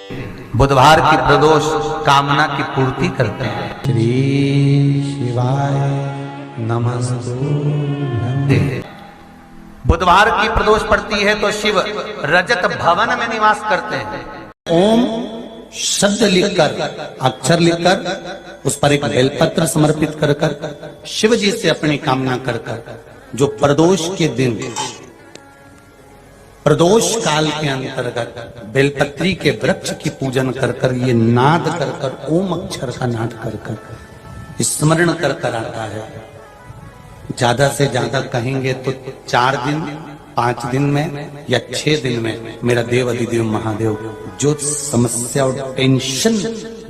बुधवार की प्रदोष कामना की पूर्ति करते हैं। श्री शिवाय नमस्तुभ्यं। बुधवार की प्रदोष पड़ती है तो शिव रजत भवन में निवास करते हैं। ओम शब्द लिखकर, अक्षर लिखकर उस पर एक बेलपत्र समर्पित कर कर शिव जी से अपनी कामना कर कर जो प्रदोष के दिन, प्रदोष काल के अंतर्गत बेलपत्री के वृक्ष की पूजन कर कर, ये नाद कर कर, ओम अक्षर का नाद कर कर स्मरण कर कर आता है। ज्यादा से ज्यादा कहेंगे तो 4 दिन, 5 दिन में या 6 दिन में मेरा देव अधिदेव महादेव जो समस्या और टेंशन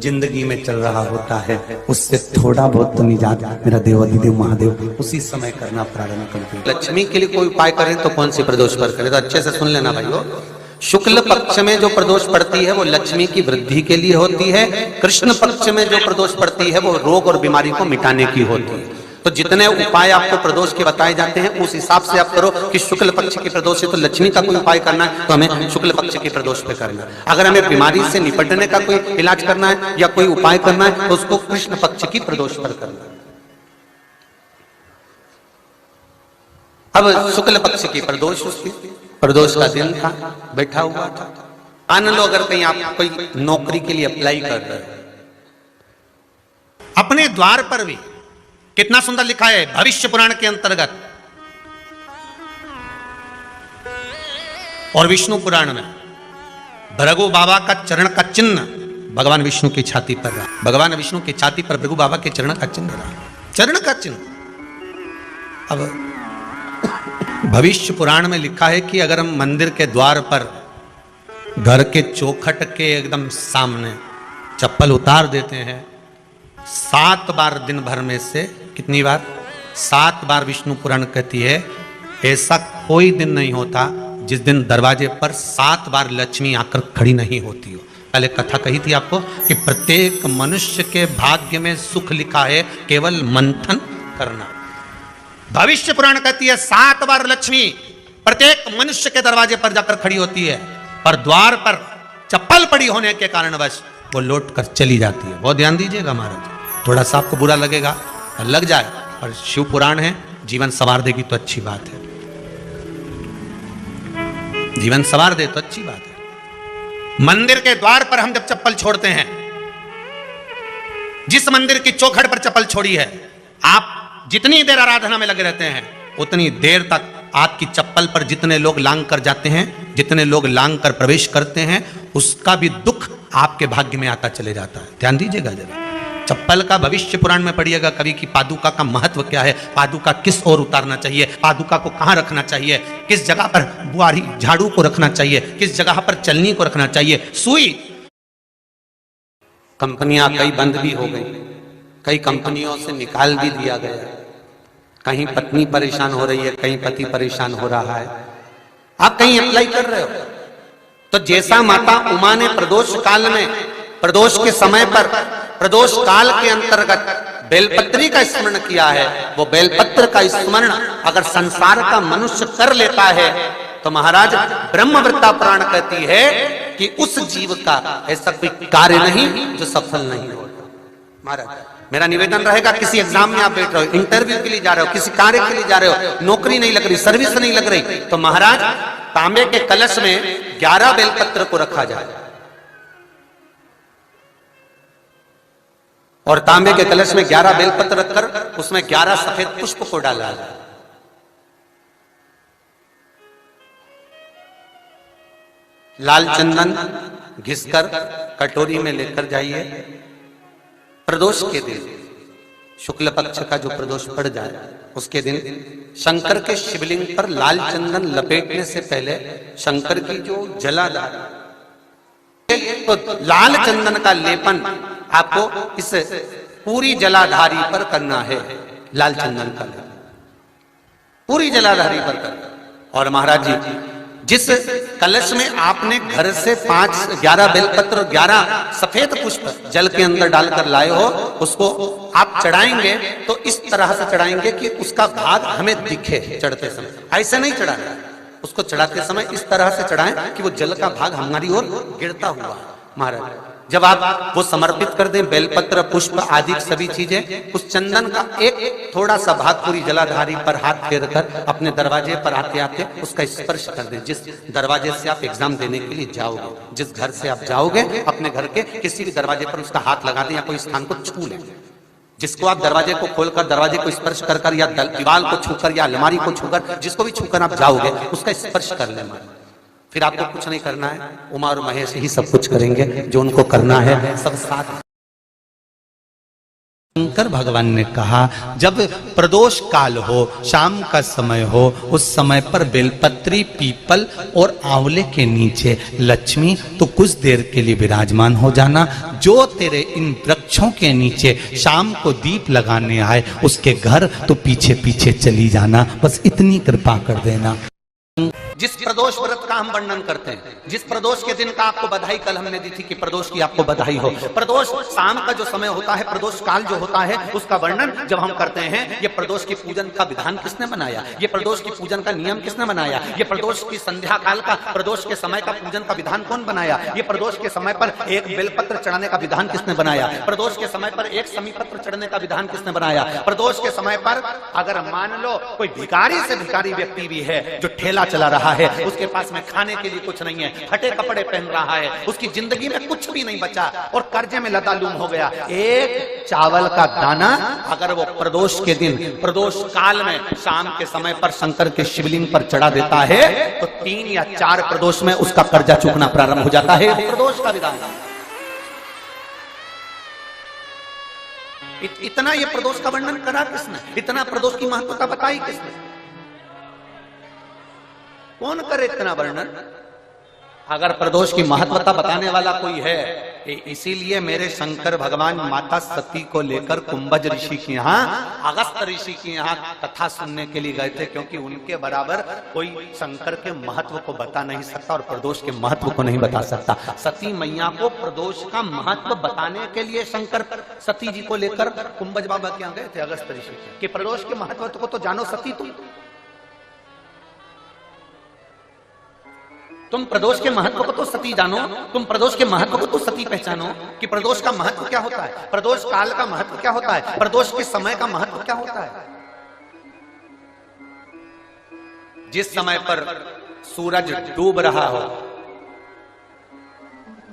जिंदगी में चल रहा होता है उससे थोड़ा बहुत तो निजात मेरा देव अधिदेव महादेव उसी समय करना प्रारंभ कर दे। लक्ष्मी के लिए कोई उपाय करें तो कौन सी प्रदोष पर करें? तो अच्छे से सुन लेना भाइयों। शुक्ल पक्ष में जो प्रदोष पड़ती है वो लक्ष्मी की वृद्धि के लिए होती है। कृष्ण पक्ष में जो प्रदोष पड़ती है वो रोग और बीमारी को मिटाने की होती है। तो जितने उपाय आपको प्रदोष के बताए जाते हैं उस हिसाब से आप करो कि शुक्ल पक्ष की प्रदोष है तो लक्ष्मी का कोई उपाय करना है तो हमें शुक्ल पक्ष की प्रदोष पे करना है। अगर हमें बीमारी से निपटने का कोई इलाज करना है या कोई उपाय करना है तो उसको कृष्ण पक्ष की प्रदोष पर करना है। अब शुक्ल पक्ष की प्रदोष, उसकी प्रदोष का दिन था, बैठा हुआ था। मान लो अगर कहीं आप कोई नौकरी के लिए अप्लाई कर रहे हैं, अपने द्वार पर भी कितना सुंदर लिखा है भविष्य पुराण के अंतर्गत और विष्णु पुराण में भृगु बाबा का चरण का चिन्ह भगवान विष्णु की छाती पर रहा। भगवान विष्णु की छाती पर भृगु बाबा के चरण का चिन्ह रहा, चरण का चिन्ह। अब भविष्य पुराण में लिखा है कि अगर हम मंदिर के द्वार पर घर के चौखट के एकदम सामने चप्पल उतार देते हैं 7 बार दिन भर में से, कितनी बार? 7 बार विष्णु पुराण कहती है ऐसा कोई दिन नहीं होता जिस दिन दरवाजे पर 7 बार लक्ष्मी आकर खड़ी नहीं होती हो। पहले कथा कही थी आपको कि प्रत्येक मनुष्य के भाग्य में सुख लिखा है, केवल मंथन करना। भविष्य पुराण कहती है 7 बार लक्ष्मी प्रत्येक मनुष्य के दरवाजे पर जाकर खड़ी होती है, पर द्वार पर चप्पल पड़ी होने के कारणवश वो लौट कर चली जाती है। बहुत ध्यान दीजिएगा महाराज, थोड़ा सा आपको बुरा लगेगा, लग जाए, और शिव पुराण है, जीवन संवार देगी तो अच्छी बात है, जीवन संवार दे तो अच्छी बात है। मंदिर के द्वार पर हम जब चप्पल छोड़ते हैं, जिस मंदिर की चौखट पर चप्पल छोड़ी है, आप जितनी देर आराधना में लगे रहते हैं उतनी देर तक आपकी चप्पल पर जितने लोग लांग कर जाते हैं, जितने लोग लांग कर प्रवेश करते हैं, उसका भी दुख आपके भाग्य में आता चले जाता है। ध्यान दीजिएगा जरा। चप्पल का भविष्य पुराण में पढ़िएगा कवि की पादुका का महत्व क्या है, पादुका किस ओर उतारना चाहिए, पादुका को कहां रखना चाहिए, किस जगह पर बुआरी झाड़ू को रखना चाहिए, किस जगह पर चलनी को रखना चाहिए। सुई, कंपनियां कई बंद भी हो गई, कई कंपनियों से निकाल भी दिया गया, कहीं पत्नी परेशान हो रही है, कहीं पति परेशान हो रहा है। आप कहीं अप्लाई कर रहे हो तो जैसा माता उमा ने प्रदोष काल में, प्रदोष के समय पर, प्रदोष काल के अंतर्गत बेलपत्री का स्मरण किया है, वो बेलपत्र का स्मरण अगर संसार का मनुष्य कर लेता है तो महाराज ब्रह्मवृत्ता पुराण कहती है कि उस जीव का ऐसा कोई कार्य नहीं जो सफल नहीं होता। महाराज मेरा निवेदन रहेगा, किसी एग्जाम में आप बैठ रहे हो, इंटरव्यू के लिए जा रहे हो, किसी कार्य के लिए जा रहे हो, नौकरी नहीं लग रही, सर्विस नहीं लग रही, तो महाराज तांबे के कलश में 11 बेलपत्र को रखा जाए और तांबे के कलश में 11 बेलपत्र रखकर उसमें 11 सफेद पुष्प को डाला जाए। लाल चंदन घिसकर कटोरी में लेकर जाइए। प्रदोष के दिन, शुक्ल पक्ष का जो प्रदोष पड़ जाए उसके दिन शंकर के शिवलिंग पर लाल चंदन लपेटने से पहले शंकर की जो जलाधार, तो लाल चंदन का लेपन आपको इस पूरी जलाधारी पर करना है। लाल चंदन का लेपन पूरी जलाधारी पर करना। और महाराज जी जिस कलश में आपने घर से 11 बेलपत्र और 11 सफेद पुष्प जल के अंदर डालकर लाए हो, उसको आप चढ़ाएंगे तो इस तरह से चढ़ाएंगे कि उसका भाग हमें दिखे चढ़ते समय। ऐसे नहीं चढ़ाना, उसको चढ़ाते समय इस तरह से चढ़ाएं कि वो जल का भाग हमारी ओर गिरता हुआ। महाराज जब आप वो समर्पित कर दें, बेलपत्र पुष्प आदि सभी चीजें, उस चंदन का एक थोड़ा सा भाग पूरी जलाधारी पर हाथ फेर कर अपने दरवाजे पर आते आते उसका स्पर्श कर दें। जिस दरवाजे से आप एग्जाम देने के लिए जाओगे, जिस घर से आप जाओगे, अपने घर के किसी भी दरवाजे पर उसका हाथ लगा दें या कोई स्थान को छू लें। जिसको आप दरवाजे को खोलकर, दरवाजे को स्पर्श कर कर या दीवार को छूकर या अलमारी को छूकर, जिसको भी छूकर आप जाओगे उसका स्पर्श कर लें। फिर आपको कुछ नहीं करना है, उमा और महेश ही सब कुछ करेंगे जो उनको करना है, सब साथ। शंकर भगवान ने कहा जब प्रदोष काल हो, शाम का समय हो, उस समय पर बेलपत्री, पीपल और आंवले के नीचे लक्ष्मी तो कुछ देर के लिए विराजमान हो जाना। जो तेरे इन वृक्षों के नीचे शाम को दीप लगाने आए उसके घर तो पीछे पीछे चली जाना। बस इतनी कृपा कर देना। जिस प्रदोष व्रत का हम वर्णन करते हैं, जिस प्रदोष के दिन का आपको बधाई कल हमने दी थी कि प्रदोष की आपको बधाई हो, प्रदोष शाम का जो समय होता है, प्रदोष काल जो होता है, उसका वर्णन जब हम करते हैं, ये प्रदोष की पूजन का विधान किसने बनाया, ये प्रदोष की पूजन का नियम किसने बनाया, ये प्रदोष की संध्या काल का, प्रदोष के समय का पूजन का विधान कौन बनाया, ये प्रदोष के समय पर एक बेलपत्र चढ़ाने का विधान किसने बनाया, प्रदोष के समय पर एक समीपत्र चढ़ने का विधान किसने बनाया, प्रदोष के समय पर अगर मान लो कोई भिखारी से भिखारी व्यक्ति भी है जो ठेला चला रहा है, उसके पास में खाने के लिए कुछ नहीं है, फटे कपड़े पहन रहा है, उसकी जिंदगी में कुछ भी नहीं बचा और कर्जे में लदालूम हो गया, एक चावल का दाना अगर वो प्रदोष के दिन, प्रदोष काल में शाम के समय पर शंकर के शिवलिंग पर चढ़ा देता है तो 3 या 4 प्रदोष में उसका कर्जा चुकना प्रारंभ हो जाता है। प्रदोष का विधान। इतना ये प्रदोष का वर्णन करा किसने, इतना प्रदोष की महत्वता बताई किसने, कौन करे इतना वर्णन। अगर प्रदोष की महत्वता बताने वाला कोई है, इसीलिए मेरे शंकर भगवान माता सती को लेकर कुंभज ऋषि के यहाँ, अगस्त ऋषि के यहाँ कथा सुनने के लिए गए थे, क्योंकि उनके बराबर कोई शंकर के महत्व को बता नहीं सकता और प्रदोष के महत्व को नहीं बता सकता। सती मैया को प्रदोष का महत्व बताने के लिए शंकर सती जी को लेकर कुंभज बाबा के यहाँ गए थे, अगस्त ऋषि के, कि प्रदोष के महत्व को तो जानो सती, तुम प्रदोष के महत्व को तो सती जानो, तुम प्रदोष के महत्व को तो सती पहचानो कि प्रदोष का महत्व क्या होता है, प्रदोष काल का महत्व क्या होता है, प्रदोष के समय का महत्व क्या होता है। जिस समय पर सूरज डूब रहा हो,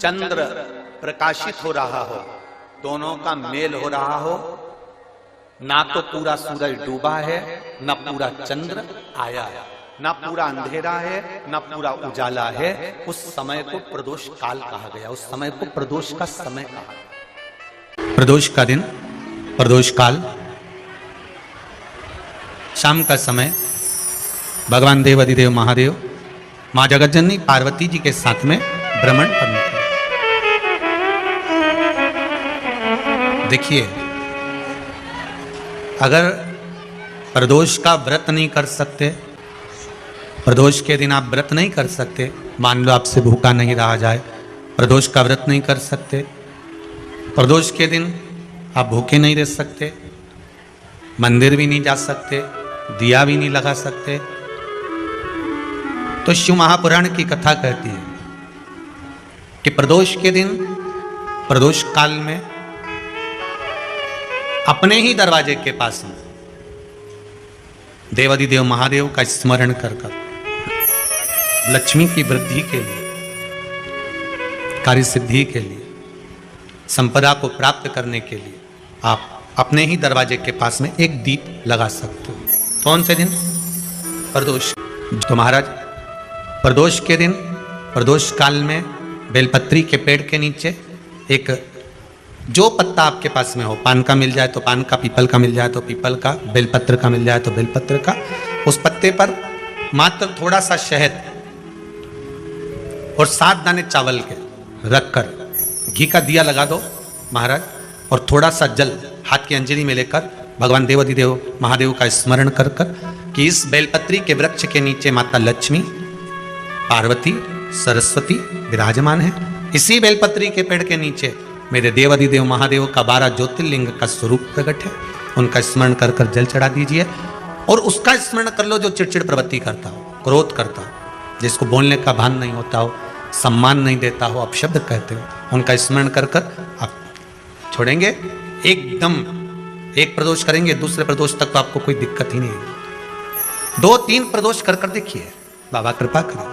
चंद्र प्रकाशित हो रहा हो, दोनों का मेल हो रहा हो, ना तो पूरा सूरज डूबा है, ना पूरा चंद्र आया है, ना पूरा अंधेरा है, ना पूरा उजाला है, उस समय को प्रदोष काल कहा गया, उस समय को प्रदोष का समय कहा गया। प्रदोष का दिन, प्रदोष काल, शाम का समय, भगवान देव अधिदेव महादेव मां जगतजननी पार्वती जी के साथ में भ्रमण करने। देखिए, अगर प्रदोष का व्रत नहीं कर सकते, प्रदोष के दिन आप व्रत नहीं कर सकते, मान लो आपसे भूखा नहीं रहा जाए, प्रदोष का व्रत नहीं कर सकते, प्रदोष के दिन आप भूखे नहीं रह सकते, मंदिर भी नहीं जा सकते, दिया भी नहीं लगा सकते, तो शिव महापुराण की कथा कहती है कि प्रदोष के दिन, प्रदोष काल में अपने ही दरवाजे के पास में देवाधिदेव महादेव का स्मरण कर लक्ष्मी की वृद्धि के लिए, कार्य सिद्धि के लिए, संपदा को प्राप्त करने के लिए आप अपने ही दरवाजे के पास में एक दीप लगा सकते हो। कौन से दिन? प्रदोष। तो महाराज प्रदोष के दिन, प्रदोष काल में बेलपत्री के पेड़ के नीचे एक, जो पत्ता आपके पास में हो, पान का मिल जाए तो पान का, पीपल का मिल जाए तो पीपल का, बेलपत्र का मिल जाए तो बेलपत्र का, उस पत्ते पर मात्र थोड़ा सा शहद और 7 दाने चावल के रखकर घी का दिया लगा दो महाराज, और थोड़ा सा जल हाथ की अंजलि में लेकर भगवान देवाधिदेव महादेव का स्मरण कर कर कि इस बेलपत्री के वृक्ष के नीचे माता लक्ष्मी, पार्वती, सरस्वती विराजमान है। इसी बेलपत्री के पेड़ के नीचे मेरे देवाधिदेव महादेव का 12 ज्योतिर्लिंग का स्वरूप प्रकट है, उनका स्मरण कर कर जल चढ़ा दीजिए। और उसका स्मरण कर लो जो चिड़चिड़ प्रवृत्ति करता हो, क्रोध करता हो, जिसको बोलने का भान नहीं होता हो, सम्मान नहीं देता हो, अपशब्द कहते हो, उनका स्मरण कर कर आप छोड़ेंगे। एकदम एक प्रदोष करेंगे, दूसरे प्रदोष तक तो आपको कोई दिक्कत ही नहीं है। 2-3 प्रदोष कर कर देखिए, बाबा कृपा करें।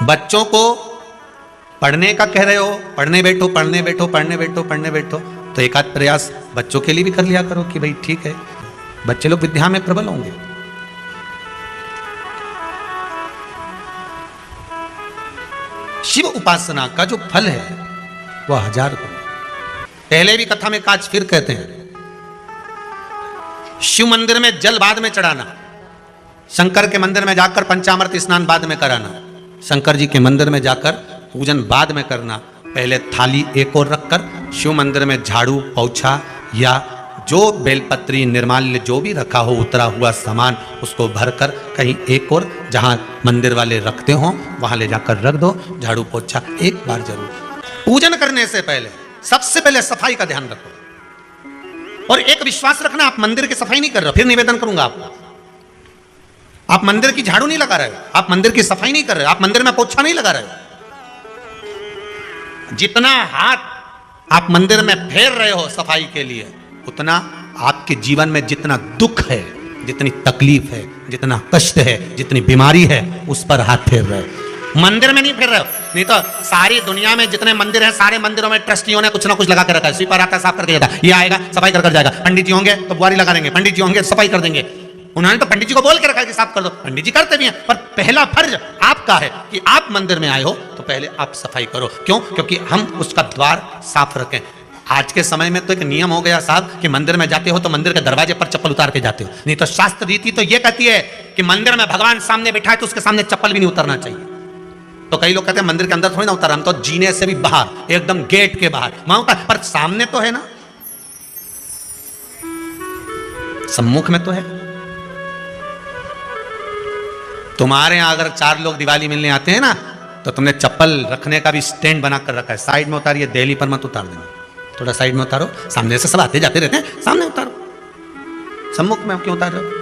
बच्चों को पढ़ने का कह रहे हो, पढ़ने बैठो पढ़ने बैठो पढ़ने बैठो पढ़ने बैठो, तो एक आध प्रयास बच्चों के लिए भी कर लिया करो कि भाई ठीक है, बच्चे लोग विद्या में प्रबल होंगे। शिव उपासना का जो फल है वह 1000 गुना। पहले भी कथा में काज फिर कहते हैं, शिव मंदिर में जल बाद में चढ़ाना, शंकर के मंदिर में जाकर पंचामृत स्नान बाद में कराना, शंकर जी के मंदिर में जाकर पूजन बाद में करना, पहले थाली एक और रखकर शिव मंदिर में झाड़ू पोछा या जो बेलपत्री निर्माल्य जो भी रखा हो उतरा हुआ सामान उसको भरकर कहीं एक और जहां मंदिर वाले रखते हो वहां ले जाकर रख दो, झाड़ू पोछा एक बार जरूर। पूजन करने से पहले सबसे पहले सफाई का ध्यान रखो, और एक विश्वास रखना, आप मंदिर की सफाई नहीं कर रहे हो, फिर निवेदन करूंगा आपको, आप मंदिर की झाड़ू नहीं लगा रहे हो, आप मंदिर की सफाई नहीं कर रहे हो, आप मंदिर में पोछा नहीं लगा रहे हो। जितना हाथ आप मंदिर में फेर रहे हो सफाई के लिए, उतना आपके जीवन में जितना दुख है, जितनी तकलीफ है, जितना कष्ट है, जितनी बीमारी है, उस पर हाथ फेर रहे हो, मंदिर में नहीं फेर रहे हो। नहीं तो सारी दुनिया में जितने मंदिर हैं, सारे मंदिरों में ट्रस्टियों ने कुछ ना कुछ लगा के रखा है, स्वीपर आता है साफ करके जाता है, ये आएगा सफाई कर जाएगा, पंडित जी होंगे तो बुआरी लगा देंगे, पंडित जी होंगे सफाई कर देंगे। उन्होंने तो पंडित जी को बोल के रखा है कि साफ कर दो, पंडित जी करते भी हैं, पर पहला फर्ज आपका है कि आप मंदिर में आए हो तो पहले आप सफाई करो। क्यों? क्योंकि हम उसका द्वार साफ रखें। आज के समय में तो एक नियम हो गया साहब कि मंदिर में जाते हो तो मंदिर के दरवाजे पर चप्पल उतार के जाते हो, नहीं तो शास्त्र रीति तो ये कहती है कि मंदिर में भगवान सामने बैठा है तो उसके सामने चप्पल भी नहीं उतरना चाहिए। तो कई लोग कहते हैं मंदिर के अंदर थोड़ी ना उतार, हम तो जीने से भी बाहर, एकदम गेट के बाहर वहां पर सामने तो है ना, सम्मुख में तो है। तुम्हारे यहां अगर 4 लोग दिवाली मिलने आते हैं ना तो तुमने चप्पल रखने का भी स्टैंड बनाकर रखा है, साइड में उतारिए, दिल्ली पर मत उतार देना, थोड़ा साइड में उतारो, सामने से सब आते जाते रहते हैं, सामने उतारो, सम्मुख में क्यों उतार रहे हो?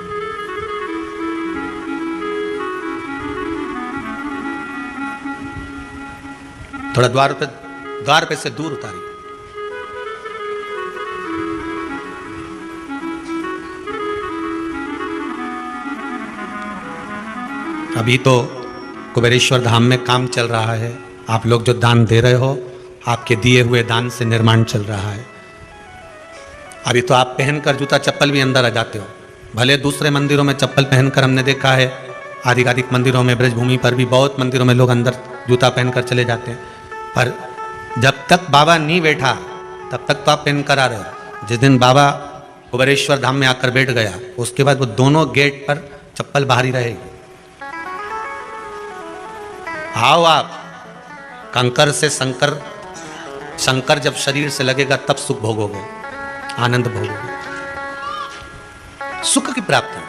थोड़ा द्वार पे से दूर उतारिए। अभी तो कुबेरेश्वर धाम में काम चल रहा है, आप लोग जो दान दे रहे हो, आपके दिए हुए दान से निर्माण चल रहा है। अभी तो आप पहनकर जूता चप्पल भी अंदर आ जाते हो, भले दूसरे मंदिरों में चप्पल पहनकर हमने देखा है, आधिकारिक मंदिरों में, ब्रजभूमि पर भी बहुत मंदिरों में लोग अंदर जूता पहनकर चले जाते हैं, पर जब तक बाबा नहीं बैठा तब तक तो आप पहनकर आ रहे हो। जिस दिन बाबा कुबेरेश्वर धाम में आकर बैठ गया उसके बाद वो दोनों गेट पर चप्पल बाहर ही रहेगी। आओ आप कंकर से शंकर जब शरीर से लगेगा तब सुख भोगोगे, आनंद भोगोगे, सुख की प्राप्ति।